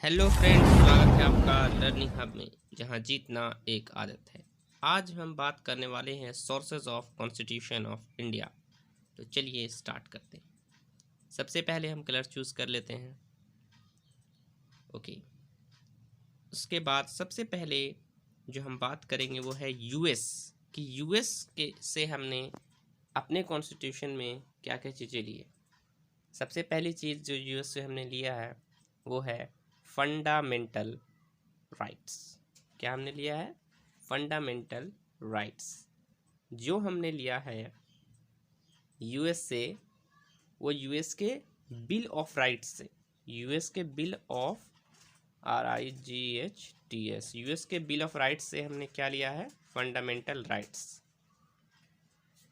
Hello friends, स्वागत है आपका लर्निंग हब में, जहां जीतना एक आदत है। आज हम बात करने वाले हैं sources of constitution of India. तो चलिए स्टार्ट करते हैं। सबसे पहले हम कलर चूज़ कर लेते हैं। ओके, उसके बाद सबसे पहले जो हम बात करेंगे वो है यूएस कि यूएस के से हमने अपने कॉन्स्टिट्यूशन में क्या क्या चीज़ें ली है। सबसे पहली चीज़ जो यूएस से हमने लिया है वो है फंडामेंटल राइट्स। क्या हमने लिया है? Fundamental rights. जो हमने लिया है यूएस से, वो यूएस के बिल ऑफ राइट्स से, यूएस के बिल ऑफ RIGHTS, यूएस के बिल ऑफ राइट्स से हमने क्या लिया है? Fundamental rights.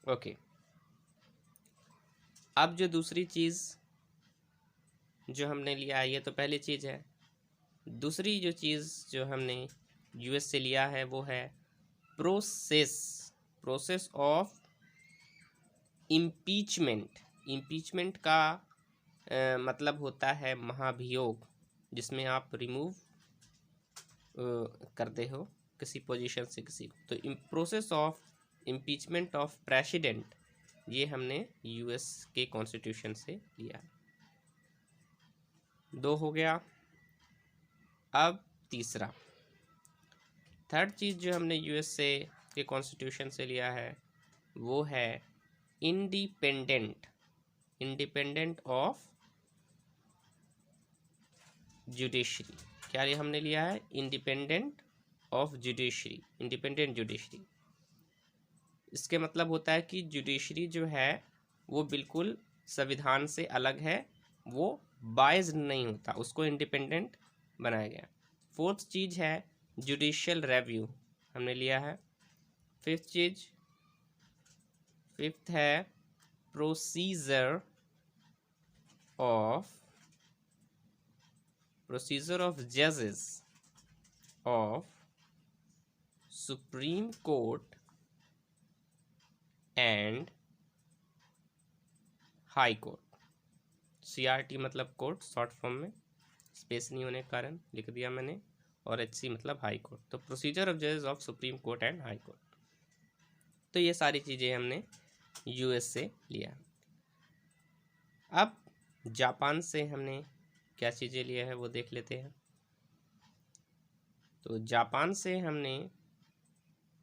ओके, अब जो दूसरी चीज़ जो हमने लिया है, ये तो पहली चीज़ है। दूसरी जो चीज़ जो हमने यूएस से लिया है वो है प्रोसेस ऑफ इम्पीचमेंट। इम्पीचमेंट का मतलब होता है महाभियोग, जिसमें आप रिमूव करते हो किसी पोजीशन से किसी को। तो process of impeachment of president, ये हमने यूएस के कॉन्स्टिट्यूशन से लिया। 2 हो गया। अब तीसरा, थर्ड चीज़ जो हमने यूएस से के कॉन्स्टिट्यूशन से लिया है वो है इंडिपेंडेंट ऑफ जुडिशरी। क्या ये हमने लिया है? Independent judiciary. इसके मतलब होता है कि जुडिशरी जो है वो बिल्कुल संविधान से अलग है, वो बायस्ड नहीं होता, उसको इंडिपेंडेंट बनाया गया। फोर्थ चीज़ है जुडिशियल रिव्यू, हमने लिया है। फिफ्थ है प्रोसीजर ऑफ जजेस of supreme court and high court. CRT मतलब कोर्ट, शॉर्ट फॉर्म में, स्पेस नहीं होने के कारण लिख दिया मैंने, और HC मतलब हाई कोर्ट। तो प्रोसीजर ऑफ जजेस of supreme court and high court. तो ये सारी चीज़ें हमने यूएस से लिया। अब जापान से हमने क्या चीज़ें लिया है वो देख लेते हैं। तो जापान से हमने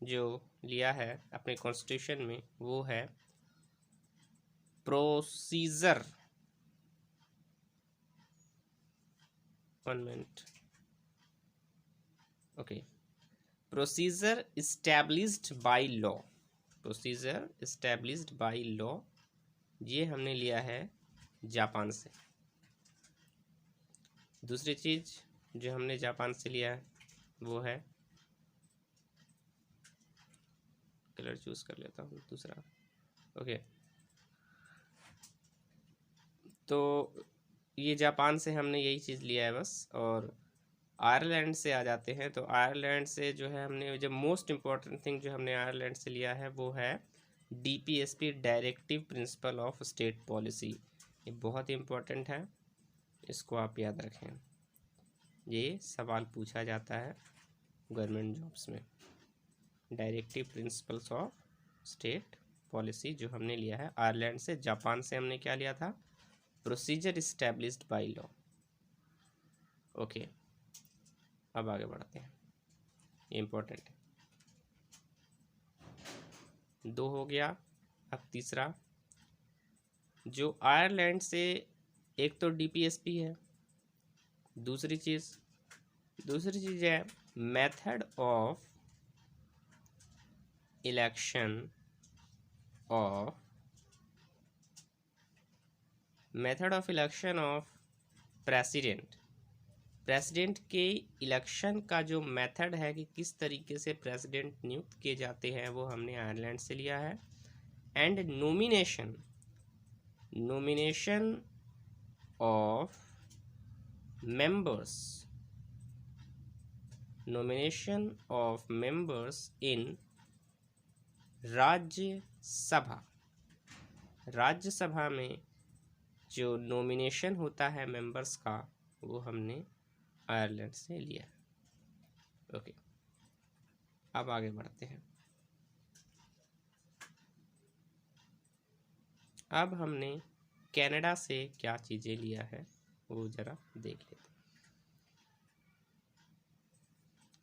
जो लिया है अपने कॉन्स्टिट्यूशन में वो है प्रोसीजर एस्टैब्लिश्ड बाय लॉ, ये हमने लिया है जापान से। दूसरी चीज़ जो हमने जापान से लिया है वो है, कलर चूज कर लेता हूँ दूसरा। ओके, तो ये जापान से हमने यही चीज़ लिया है बस। और आयरलैंड से आ जाते हैं। तो आयरलैंड से जो है हमने जो मोस्ट इम्पॉर्टेंट थिंग जो हमने आयरलैंड से लिया है वो है DPSP, directive principle of state policy. ये बहुत इम्पोर्टेंट है, इसको आप याद रखें, ये सवाल पूछा जाता है गवर्नमेंट जॉब्स में। Directive principles of state policy जो हमने लिया है आयरलैंड से। जापान से हमने क्या लिया था? Procedure established by law. Okay, अब आगे बढ़ते हैं, ये इम्पोर्टेंट है। 2 हो गया। अब तीसरा, जो आयरलैंड से, एक तो DPSP है, दूसरी चीज़ है method of election of president के इलेक्शन का जो मेथड है कि किस तरीके से प्रेसिडेंट नियुक्त किए जाते हैं, वो हमने आयरलैंड से लिया है। And nomination of members in Rajya Sabha में जो नॉमिनेशन होता है मेंबर्स का, वो हमने आयरलैंड से लिया। ओके, अब आगे बढ़ते हैं। अब हमने कनाडा से क्या चीज़ें लिया है वो ज़रा देख लेते हैं।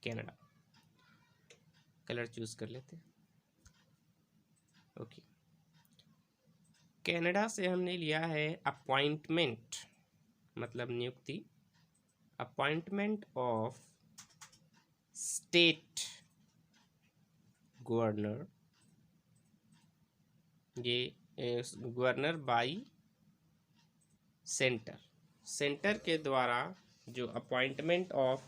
कनाडा कलर चूज कर लेते हैं। ओके, कनाडा से हमने लिया है अपॉइंटमेंट, मतलब नियुक्ति। अपॉइंटमेंट ऑफ स्टेट गवर्नर, ये गवर्नर बाई सेंटर, सेंटर के द्वारा जो अपॉइंटमेंट ऑफ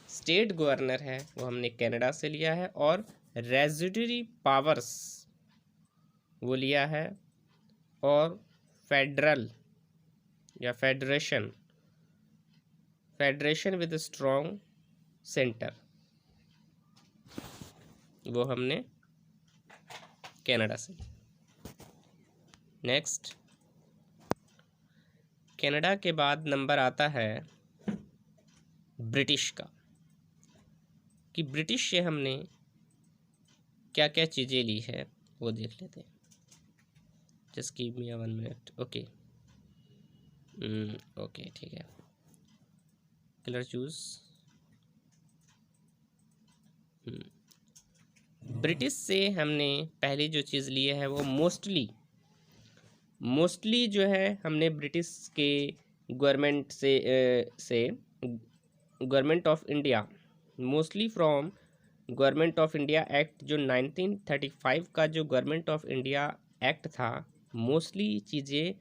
स्टेट गवर्नर है वो हमने कनाडा से लिया है। और रेजिडरी पावर्स वो लिया है, और फेडरल या federation, federation with strong centre, वो हमने कनाडा से। नेक्स्ट, कनाडा के बाद नंबर आता है ब्रिटिश का, कि ब्रिटिश से हमने क्या क्या चीज़ें ली है वो देख लेते हैं। Just give me 1 minute. Okay, okay ठीक है। Colour choose. ब्रिटिश से हमने पहली जो चीज़ ली है वो मोस्टली जो है हमने ब्रिटिश के गवर्नमेंट से government of India, mostly from government of India act, जो 1935 का जो गवर्नमेंट ऑफ इंडिया एक्ट था, मोस्टली चीज़ें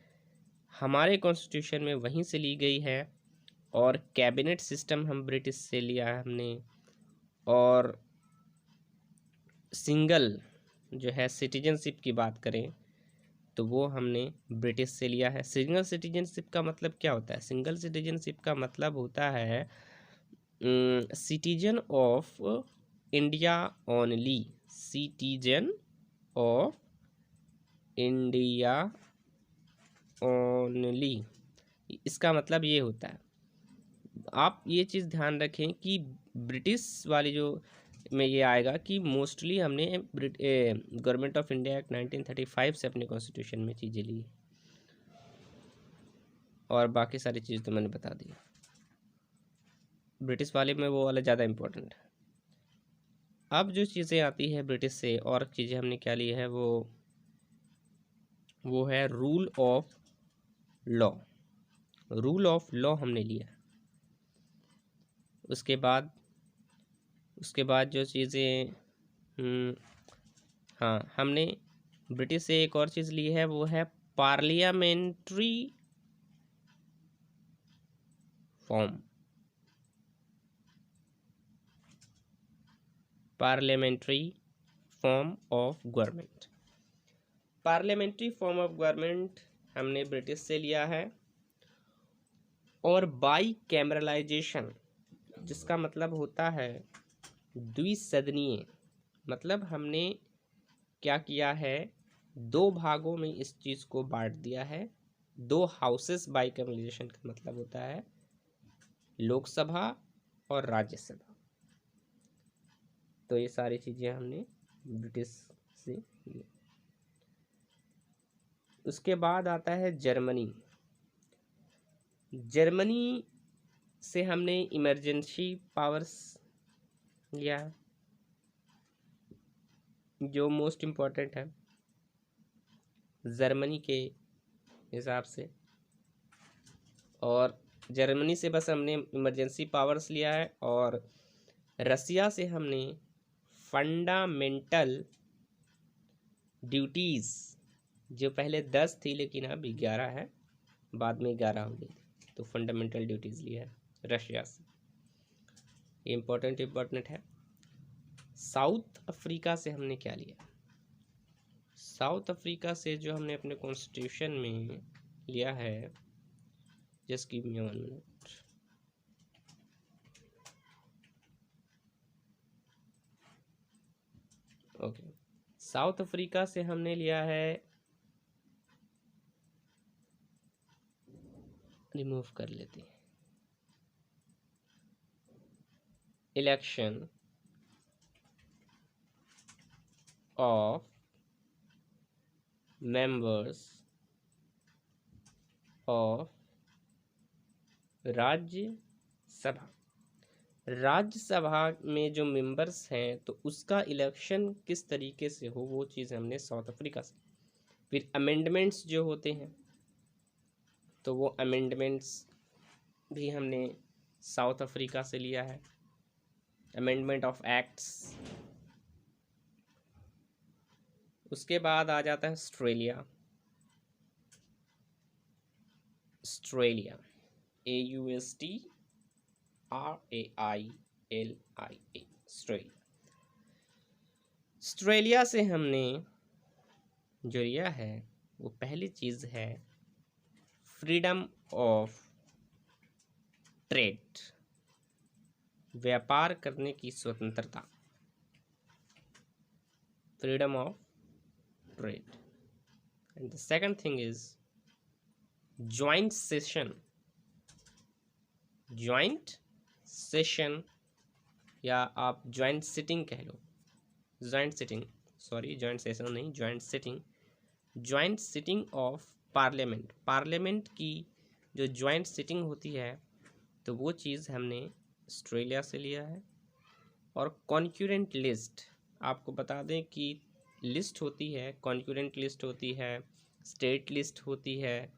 हमारे कॉन्स्टिट्यूशन में वहीं से ली गई है। और कैबिनेट सिस्टम हम ब्रिटिश से लिया है हमने। और सिंगल जो है सिटीजनशिप की बात करें तो वो हमने ब्रिटिश से लिया है। सिंगल सिटीजनशिप का मतलब क्या होता है? सिंगल सिटीजनशिप का मतलब होता है citizen of India only, citizen of India only, इसका मतलब ये होता है। आप ये चीज़ ध्यान रखें कि ब्रिटिश वाली जो में ये आएगा कि मोस्टली हमने गवर्नमेंट ऑफ इंडिया एक्ट 1935 से अपने कॉन्स्टिट्यूशन में चीज़ें ली, और बाकी सारी चीज़ तो मैंने बता दी। ब्रिटिश वाले में वो वाला ज़्यादा इम्पोर्टेंट है। अब जो चीज़ें आती है ब्रिटिश से, और चीज़ें हमने क्या ली है वो है rule of law. Rule of law हमने लिया। उसके बाद जो चीज़ें हाँ, हमने ब्रिटिश से एक और चीज़ ली है, वो है parliamentary form. Parliamentary form of government, parliamentary form of government हमने ब्रिटिश से लिया है। और बाई कैमरलाइजेशन, जिसका मतलब होता है द्विसदनीय, मतलब हमने क्या किया है, 2 भागों में इस चीज़ को बांट दिया है। 2 हाउसेस, बाई कैमरलाइजेशन का मतलब होता है लोकसभा और राज्यसभा। तो ये सारी चीज़ें हमने ब्रिटिश से ली। उसके बाद आता है जर्मनी। जर्मनी से हमने इमरजेंसी पावर्स लिया है, जो मोस्ट इम्पोर्टेंट है जर्मनी के हिसाब से। और जर्मनी से बस हमने इमरजेंसी पावर्स लिया है। और रसिया से हमने फंडामेंटल ड्यूटीज़, जो पहले 10 थी लेकिन अब 11 है, बाद में 11 हो गई, तो फंडामेंटल ड्यूटीज़ लिया है रशिया से। ये इम्पोर्टेंट है। साउथ अफ्रीका से हमने क्या लिया? साउथ अफ्रीका से जो हमने अपने कॉन्स्टिट्यूशन में लिया है, just give me 1 minute. Okay, south Africa से हमने लिया है, रिमूव कर लेते हैं, election of members of Rajya Sabha. Rajya Sabha में जो मेंबर्स हैं तो उसका इलेक्शन किस तरीके से हो, वो चीज़ हमने साउथ अफ्रीका से। फिर अमेंडमेंट्स जो होते हैं तो वो अमेंडमेंट्स भी हमने साउथ अफ्रीका से लिया है, अमेंडमेंट ऑफ एक्ट्स। उसके बाद आ जाता है Australia. Australia AUSTRAILIA, Australia. Australia से हमने जो लिया है वो पहली चीज़ है फ्रीडम ऑफ ट्रेड, व्यापार करने की स्वतंत्रता, freedom of trade. And the second thing is joint session. Joint session या आप ज्वाइंट सिटिंग कह लो, joint sitting, sorry joint session नहीं, joint sitting. Joint sitting of parliament, parliament की जो ज्वाइंट सिटिंग होती है तो वो चीज़ हमने ऑस्ट्रेलिया से लिया है। और कॉन्क्यूरेंट लिस्ट, आपको बता दें कि लिस्ट होती है, कॉन्क्यूरेंट लिस्ट होती है, स्टेट लिस्ट होती है,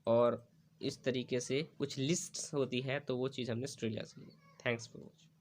और इस तरीके से कुछ लिस्ट्स होती है, तो वो चीज़ हमने ऑस्ट्रेलिया से ली। Thanks for watching.